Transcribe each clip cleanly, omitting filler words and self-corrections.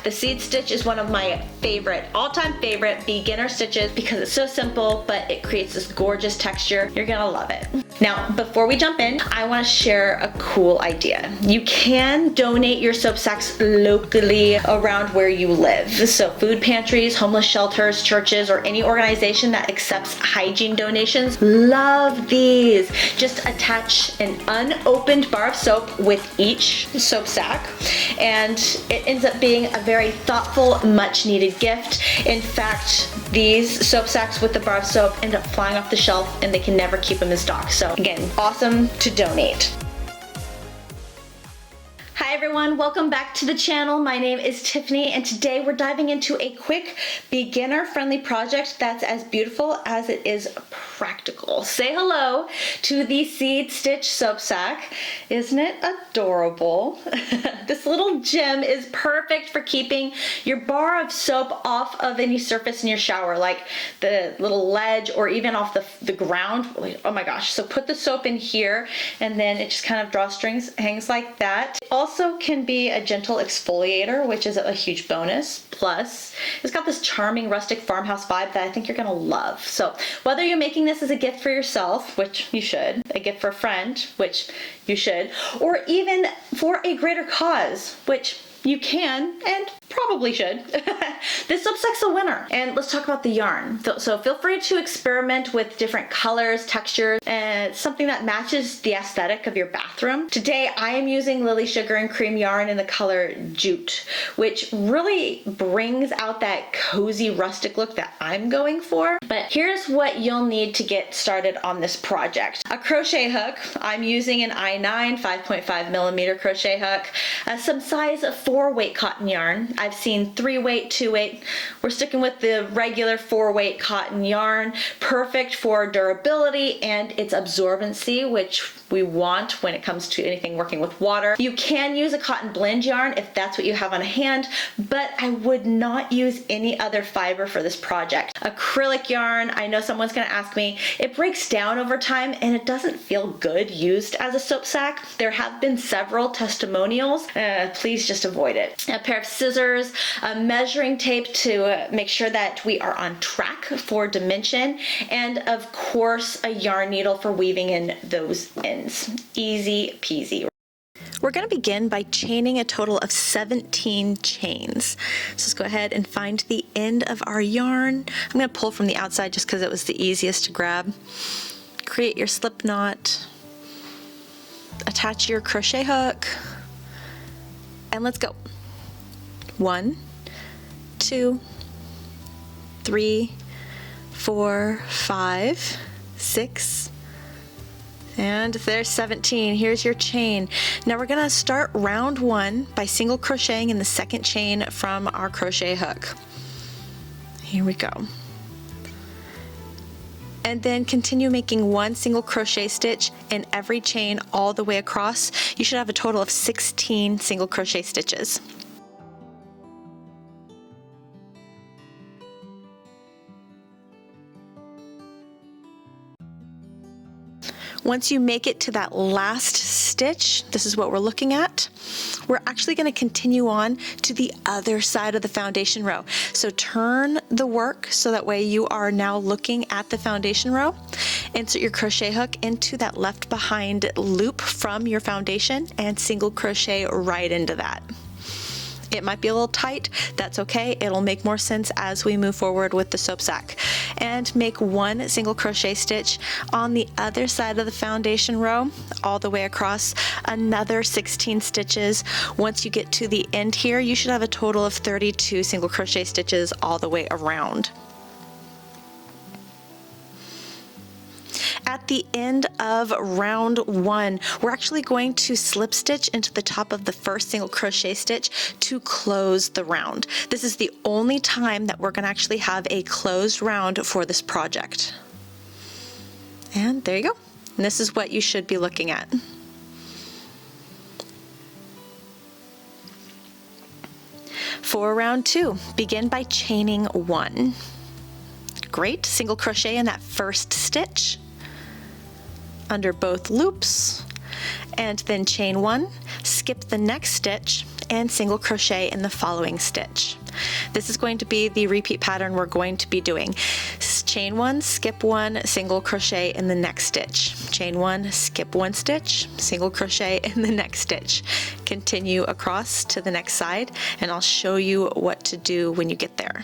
The seed stitch is one of my favorite, all-time favorite beginner stitches because it's so simple, but it creates this gorgeous texture. You're gonna love it. Now, before we jump in, I wanna share a cool idea. You can donate your soap sacks locally around where you live. So food pantries, homeless shelters, churches, or any organization that accepts hygiene donations love these. Just attach an unopened bar of soap with each soap sack, and it ends up being a very thoughtful, much needed gift. In fact, these soap sacks with the bar of soap end up flying off the shelf and they can never keep them in stock. So again, awesome to donate. Hi everyone, welcome back to the channel. My name is Tiffany and today we're diving into a quick beginner-friendly project that's as beautiful as it is practical. Say hello to the seed stitch soap sack. Isn't it adorable? This little gem is perfect for keeping your bar of soap off of any surface in your shower, like the little ledge or even off the ground. Oh my gosh. So put the soap in here and then it just kind of drawstrings, hangs like that. Also can be a gentle exfoliator, which is a huge bonus. Plus, it's got this charming rustic farmhouse vibe that I think you're gonna love. So whether you're making this as a gift for yourself, which you should, a gift for a friend, which you should, or even for a greater cause, which you can and probably should. This soap sack's a winner. And let's talk about the yarn. So feel free to experiment with different colors, textures, and something that matches the aesthetic of your bathroom. Today I am using Lily Sugar and Cream yarn in the color Jute, which really brings out that cozy rustic look that I'm going for. But here's what you'll need to get started on this project. A crochet hook. I'm using an I9 5.5 millimeter crochet hook. Some size 4-weight cotton yarn. I've seen 3-weight, 2-weight. We're sticking with the regular 4-weight cotton yarn. Perfect for durability and its absorbency, which we want when it comes to anything working with water. You can use a cotton blend yarn if that's what you have on hand, but I would not use any other fiber for this project. Acrylic yarn, I know someone's gonna ask me, it breaks down over time and it doesn't feel good used as a soap sack. There have been several testimonials. Please just avoid it. A pair of scissors, a measuring tape to make sure that we are on track for dimension, and of course a yarn needle for weaving in those ends. Easy peasy. We're going to begin by chaining a total of 17 chains. So let's go ahead and find the end of our yarn. I'm going to pull from the outside just because it was the easiest to grab. Create your slip knot, attach your crochet hook, and let's go. 1, 2, 3, 4, 5, 6, and there's 17. Here's your chain. Now we're gonna start round 1 by single crocheting in the second chain from our crochet hook. Here we go. And then continue making 1 single crochet stitch in every chain all the way across. You should have a total of 16 single crochet stitches. Once you make it to that last stitch, this is what we're looking at. We're actually going to continue on to the other side of the foundation row. So turn the work so that way you are now looking at the foundation row. Insert your crochet hook into that left behind loop from your foundation and single crochet right into that. It might be a little tight, that's okay. It'll make more sense as we move forward with the soap sack. And make 1 single crochet stitch on the other side of the foundation row, all the way across, another 16 stitches. Once you get to the end here, you should have a total of 32 single crochet stitches all the way around. At the end of round 1, we're actually going to slip stitch into the top of the first single crochet stitch to close the round. This is the only time that we're going to actually have a closed round for this project. And there you go. And this is what you should be looking at. For round 2, begin by chaining 1. Great, single crochet in that first stitch under both loops, and then chain 1, skip the next stitch and single crochet in the following stitch. This is going to be the repeat pattern we're going to be doing. Chain 1, skip 1, single crochet in the next stitch. Chain 1, skip 1 stitch, single crochet in the next stitch. Continue across to the next side, and I'll show you what to do when you get there.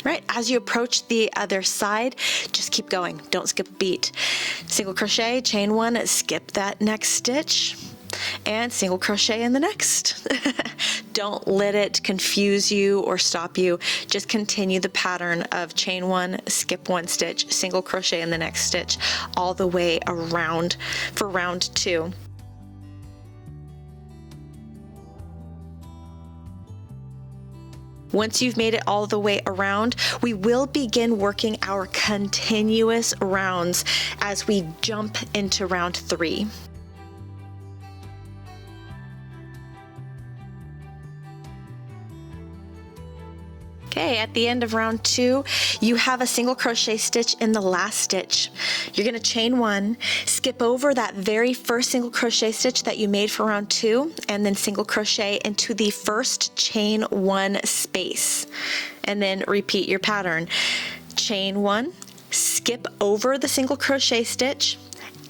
Right, as you approach the other side, just keep going, don't skip a beat. Single crochet, chain 1, skip that next stitch, and single crochet in the next. Don't let it confuse you or stop you. Just continue the pattern of chain 1, skip 1 stitch, single crochet in the next stitch, all the way around for round 2. Once you've made it all the way around, we will begin working our continuous rounds as we jump into round 3. Okay, at the end of round 2, you have a single crochet stitch in the last stitch. You're going to chain 1, skip over that very first single crochet stitch that you made for round 2, and then single crochet into the first chain 1 space, and then repeat your pattern. Chain 1, skip over the single crochet stitch,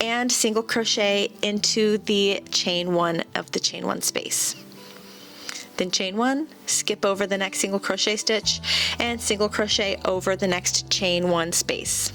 and single crochet into the chain 1 of the chain 1 space. Then chain 1, skip over the next single crochet stitch, and single crochet over the next chain 1 space.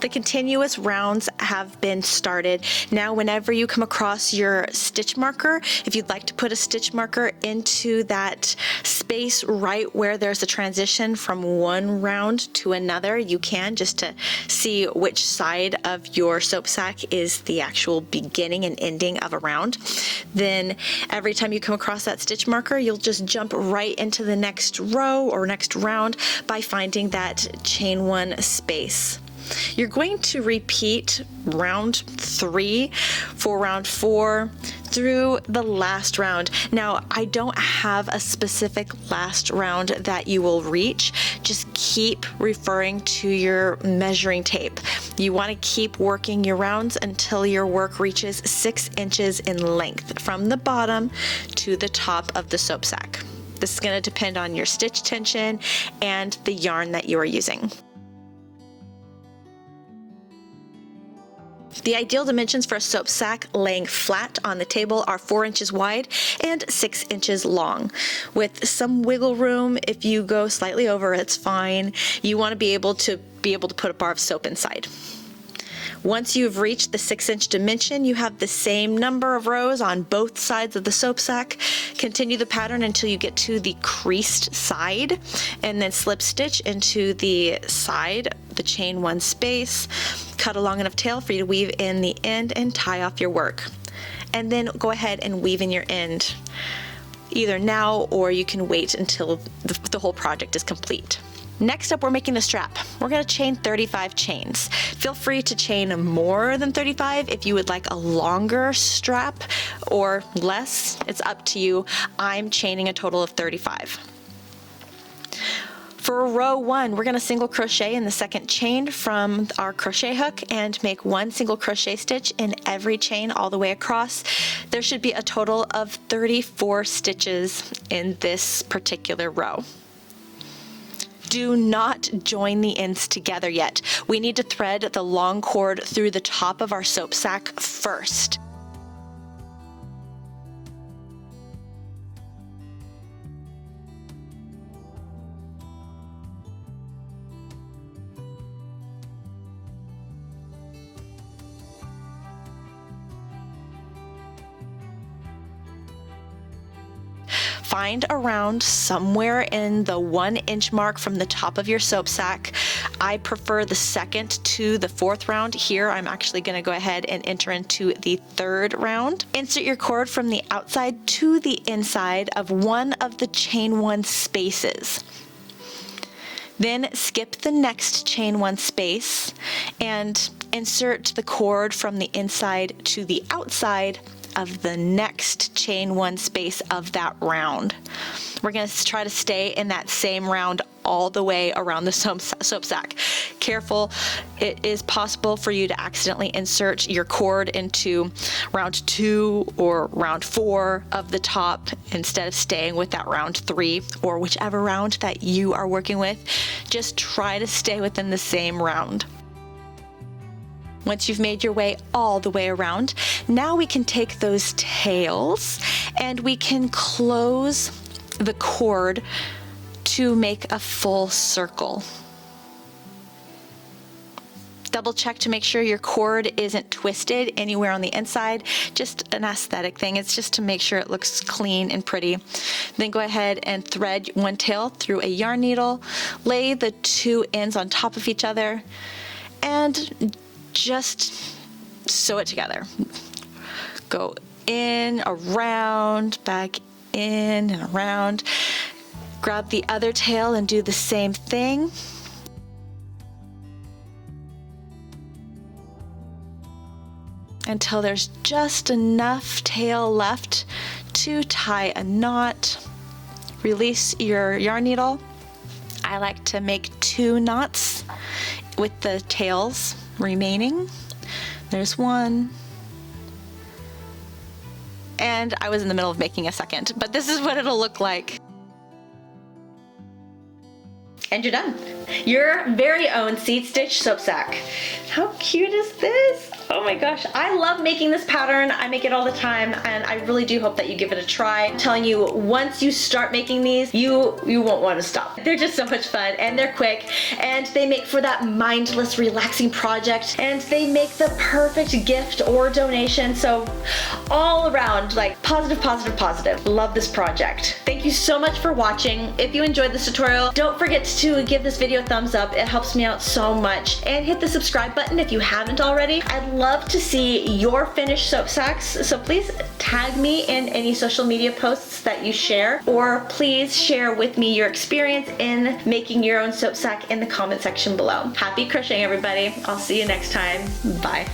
The continuous rounds have been started. Now whenever you come across your stitch marker, if you'd like to put a stitch marker into that space right where there's a transition from one round to another, you can, just to see which side of your soap sack is the actual beginning and ending of a round. Then every time you come across that stitch marker, you'll just jump right into the next row or next round by finding that chain 1 space. You're going to repeat round 3 for round 4 through the last round. Now, I don't have a specific last round that you will reach. Just keep referring to your measuring tape. You want to keep working your rounds until your work reaches 6 inches in length from the bottom to the top of the soap sack. This is going to depend on your stitch tension and the yarn that you are using. The ideal dimensions for a soap sack laying flat on the table are 4 inches wide and 6 inches long. With some wiggle room, if you go slightly over, it's fine. You want to be able to put a bar of soap inside. Once you've reached the 6-inch dimension, you have the same number of rows on both sides of the soap sack. Continue the pattern until you get to the creased side, and then slip stitch into the side, the chain 1 space. Cut a long enough tail for you to weave in the end and tie off your work. And then go ahead and weave in your end, either now or you can wait until the whole project is complete. Next up, we're making the strap. We're going to chain 35 chains. Feel free to chain more than 35 if you would like a longer strap or less. It's up to you. I'm chaining a total of 35. For row 1, we're going to single crochet in the second chain from our crochet hook and make 1 single crochet stitch in every chain all the way across. There should be a total of 34 stitches in this particular row. Do not join the ends together yet. We need to thread the long cord through the top of our soap sack first. find a round somewhere in the 1 inch mark from the top of your soap sack. I prefer the second to the fourth round. Here I'm actually going to go ahead and enter into the third round. Insert your cord from the outside to the inside of one of the chain 1 spaces. Then skip the next chain 1 space and insert the cord from the inside to the outside of the next chain 1 space of that round. We're going to try to stay in that same round all the way around the soap sack. Careful, it is possible for you to accidentally insert your cord into round 2 or round 4 of the top instead of staying with that round 3 or whichever round that you are working with. Just try to stay within the same round. Once you've made your way all the way around, now we can take those tails and we can close the cord to make a full circle. Double check to make sure your cord isn't twisted anywhere on the inside. Just an aesthetic thing. It's just to make sure it looks clean and pretty. Then go ahead and thread one tail through a yarn needle, lay the 2 ends on top of each other, and just sew it together. Go in, around, back in and around. Grab the other tail and do the same thing. Until there's just enough tail left to tie a knot. Release your yarn needle. I like to make 2 knots with the tails remaining. There's 1. And I was in the middle of making a second, but this is what it'll look like. And you're done. Your very own seed stitch soap sack. How cute is this? Oh my gosh, I love making this pattern. I make it all the time, and I really do hope that you give it a try. I'm telling you, once you start making these, you won't want to stop. They're just so much fun, and they're quick, and they make for that mindless, relaxing project, and they make the perfect gift or donation. So all around, like positive, positive, positive. Love this project. Thank you so much for watching. If you enjoyed this tutorial, don't forget to give this video a thumbs up. It helps me out so much. And hit the subscribe button if you haven't already. I'd love to see your finished soap sacks, so please tag me in any social media posts that you share, or please share with me your experience in making your own soap sack in the comment section below. Happy crocheting, everybody. I'll see you next time. Bye.